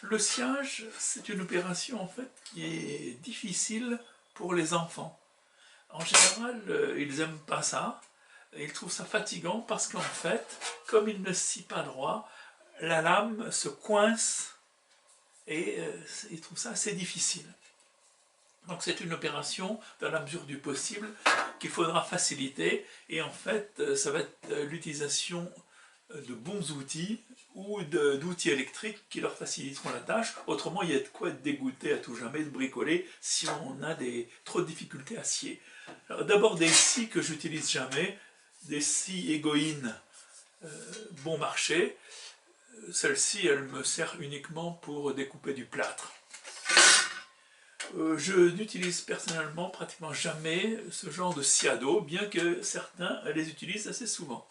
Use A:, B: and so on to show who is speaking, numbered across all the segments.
A: Le sciage, c'est une opération en fait qui est difficile pour les enfants. En général, ils n'aiment pas ça, ils trouvent ça fatigant parce qu'en fait, comme ils ne scient pas droit, la lame se coince et ils trouvent ça assez difficile. Donc c'est une opération, dans la mesure du possible, qu'il faudra faciliter, et en fait, ça va être l'utilisation de bons outils ou d'outils électriques qui leur faciliteront la tâche. Autrement, il y a de quoi être dégoûté à tout jamais de bricoler si on a trop de difficultés à scier. D'abord des scies que j'utilise jamais, des scies Egoin bon marché. Celle-ci, elle me sert uniquement pour découper du plâtre. Je n'utilise personnellement pratiquement jamais ce genre de scie à dos, bien que certains les utilisent assez souvent.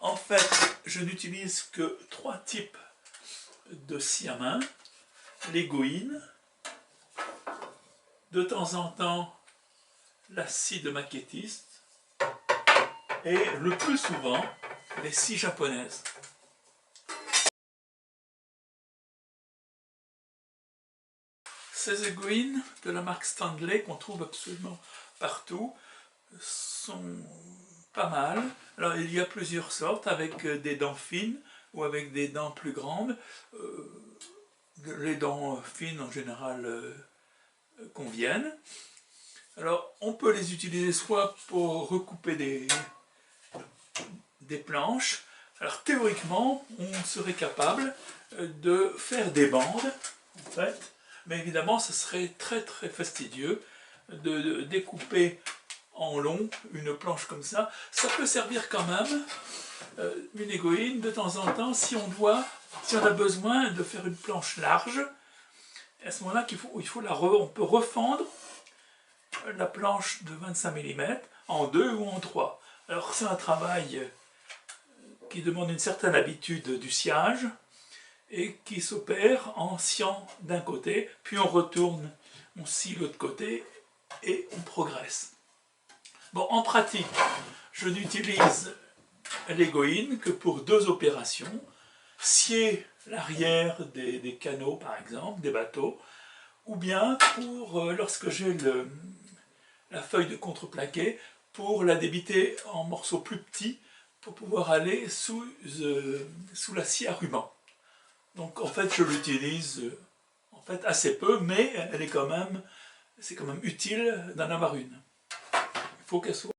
A: En fait, je n'utilise que 3 types de scie à main. L'Egoin, de temps en temps la scie de maquettiste, et le plus souvent les scies japonaises. Ces Egoin de la marque Stanley, qu'on trouve absolument partout, sont pas mal. Alors il y a plusieurs sortes, avec des dents fines ou avec des dents plus grandes. Les dents fines en général conviennent. Alors on peut les utiliser soit pour recouper des planches. Alors théoriquement on serait capable de faire des bandes en fait, mais évidemment ce serait très très fastidieux de découper en long une planche comme ça. Ça peut servir quand même une Egoin de temps en temps si on a besoin de faire une planche large. À ce moment-là, on peut refendre la planche de 25 mm en 2 ou en 3. Alors c'est un travail qui demande une certaine habitude du sciage et qui s'opère en sciant d'un côté, puis on retourne, on scie l'autre côté et on progresse. Bon, en pratique, je n'utilise l'Egoin que pour 2 opérations. Scier l'arrière des canots, par exemple, des bateaux, ou bien pour, lorsque j'ai la feuille de contreplaqué, pour la débiter en morceaux plus petits, pour pouvoir aller sous la scie à ruban. Donc en fait, je l'utilise en fait assez peu, mais c'est quand même utile d'en avoir une. Il faut qu'elle soit...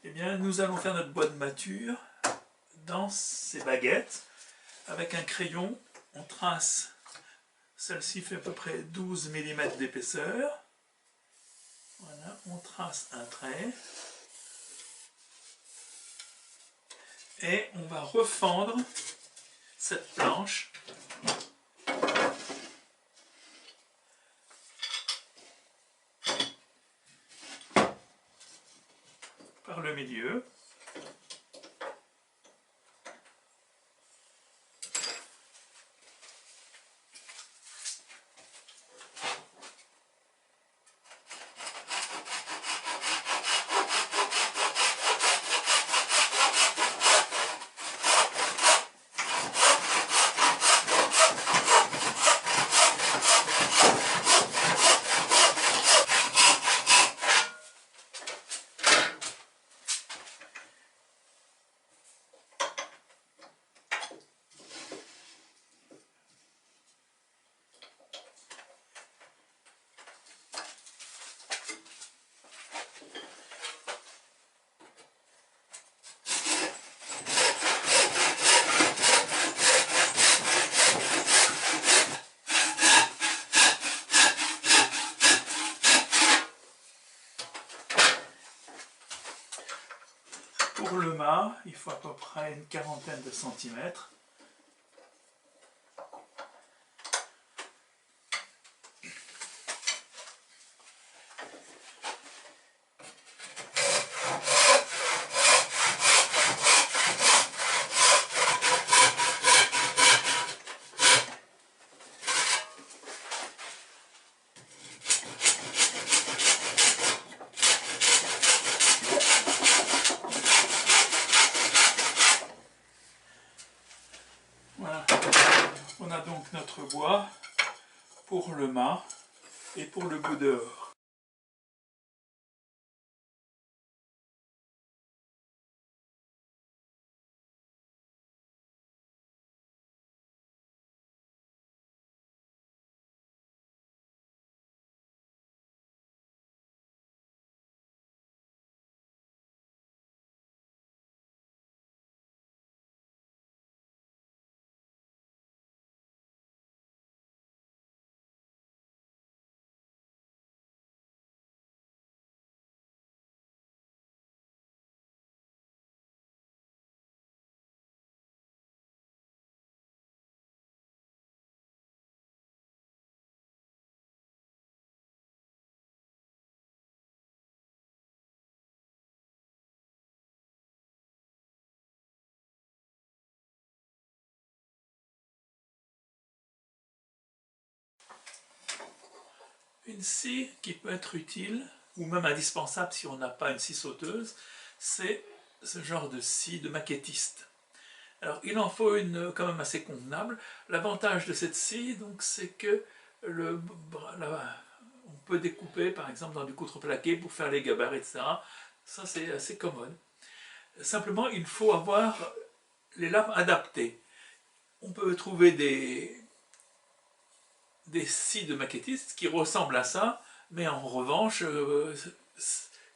A: Eh bien, nous allons faire notre boîte de mâture dans ces baguettes. Avec un crayon, on trace, celle-ci fait à peu près 12 mm d'épaisseur. Voilà, on trace un trait. Et on va refendre cette planche par le milieu. Pour le mât, il faut à peu près une quarantaine de centimètres. Voilà, on a donc notre bois pour le mât et pour le bout dehors. Une scie qui peut être utile, ou même indispensable si on n'a pas une scie sauteuse, c'est ce genre de scie de maquettiste. Alors il en faut une quand même assez convenable. L'avantage de cette scie, donc, c'est que on peut découper par exemple dans du contreplaqué pour faire les gabarits, etc. Ça c'est assez commode. Simplement il faut avoir les lames adaptées. On peut trouver des scies de maquettistes qui ressemblent à ça, mais en revanche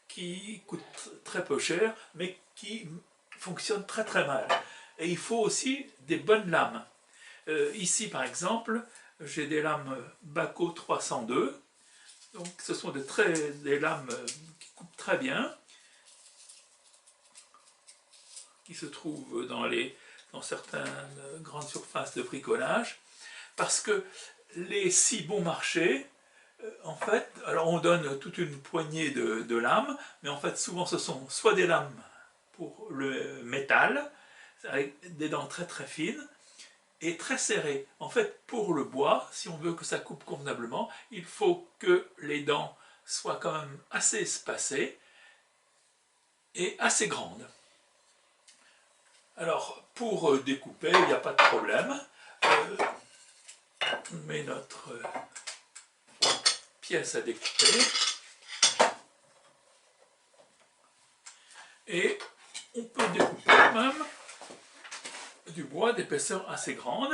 A: qui coûtent très peu cher, mais qui fonctionnent très très mal. Et il faut aussi des bonnes lames. Ici par exemple, j'ai des lames Bahco 302, donc ce sont des lames qui coupent très bien, qui se trouvent dans certaines grandes surfaces de bricolage, parce que les scies bon marché, en fait, alors on donne toute une poignée de lames, mais en fait souvent ce sont soit des lames pour le métal, avec des dents très très fines, et très serrées. En fait, pour le bois, si on veut que ça coupe convenablement, il faut que les dents soient quand même assez espacées et assez grandes. Alors, pour découper, il n'y a pas de problème. On met notre pièce à découper et on peut découper même du bois d'épaisseur assez grande.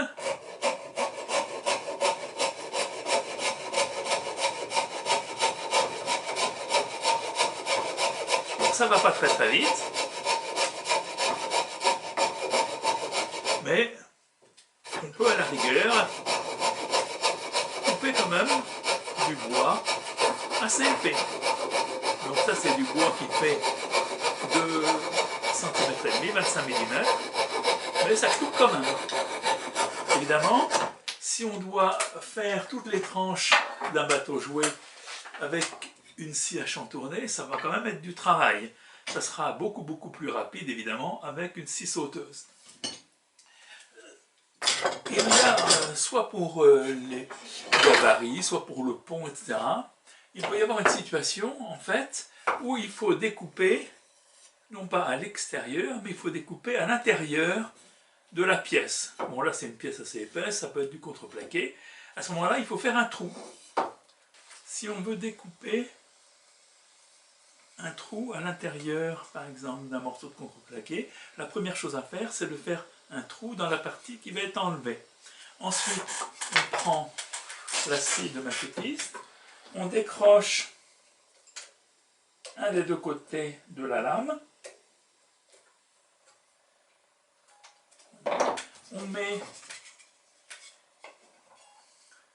A: Donc ça va pas très très vite, mais on peut à la rigueur couper quand même du bois assez épais. Donc ça c'est du bois qui fait 2 cm et demi, 25 mm, mais ça coupe quand même. Évidemment, si on doit faire toutes les tranches d'un bateau jouet avec une scie à chantourner, ça va quand même être du travail. Ça sera beaucoup plus rapide évidemment avec une scie sauteuse. Il y a soit pour les gabarits, soit pour le pont, etc. Il peut y avoir une situation en fait où il faut découper, non pas à l'extérieur, mais il faut découper à l'intérieur de la pièce. Bon là c'est une pièce assez épaisse, ça peut être du contreplaqué. À ce moment-là, il faut faire un trou. Si on veut découper un trou à l'intérieur, par exemple, d'un morceau de contreplaqué, la première chose à faire, c'est de faire un trou dans la partie qui va être enlevée. Ensuite, on prend la scie de maquettiste, on décroche un des deux côtés de la lame, on met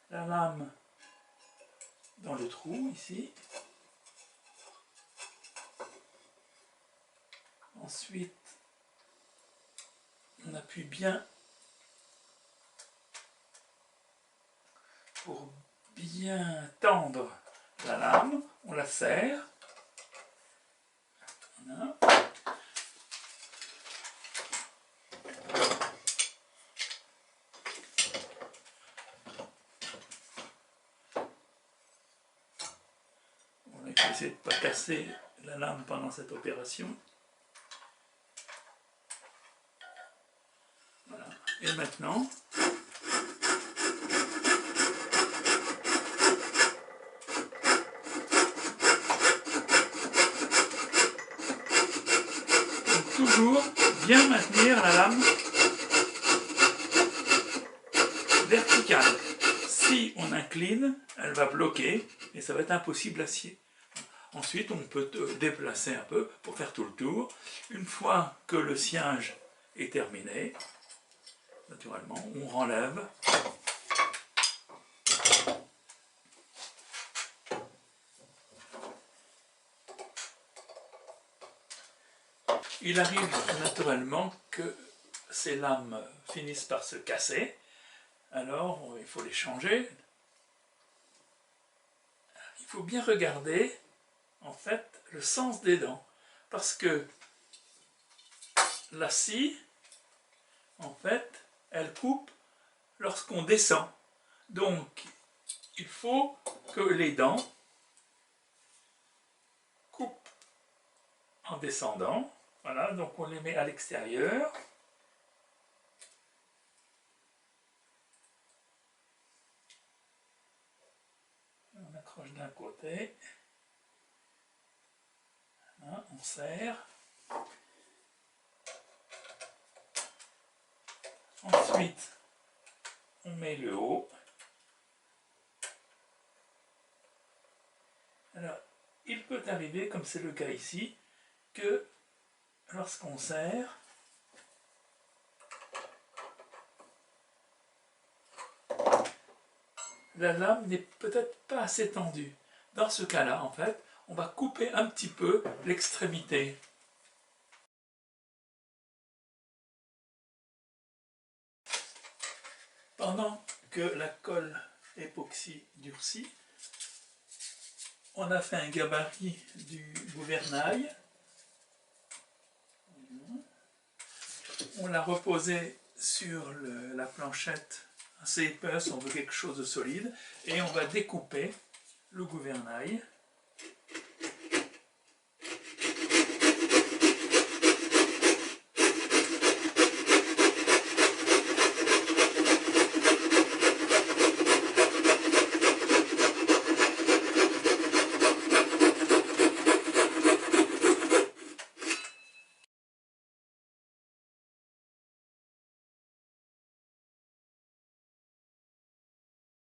A: la lame dans le trou, ici. Ensuite, on appuie bien pour bien tendre la lame, on la serre. Voilà. Il faut essayer de ne pas casser la lame pendant cette opération. Voilà. Et maintenant, toujours bien maintenir la lame verticale. Si on incline, elle va bloquer et ça va être impossible à scier. Ensuite, on peut déplacer un peu pour faire tout le tour. Une fois que le sciage est terminé, naturellement, on renlève. Il arrive naturellement que ces lames finissent par se casser. Alors, il faut les changer. Il faut bien regarder, en fait, le sens des dents. Parce que la scie, en fait, elle coupe lorsqu'on descend. Donc, il faut que les dents coupent en descendant. Voilà, donc on les met à l'extérieur. On accroche d'un côté. Voilà, on serre. Ensuite, on met le haut. Alors, il peut arriver, comme c'est le cas ici, que lorsqu'on serre, la lame n'est peut-être pas assez tendue. Dans ce cas-là, en fait, on va couper un petit peu l'extrémité. Pendant que la colle époxy durcit, on a fait un gabarit du gouvernail. On l'a reposé sur la planchette assez épaisse, on veut quelque chose de solide, et on va découper le gouvernail.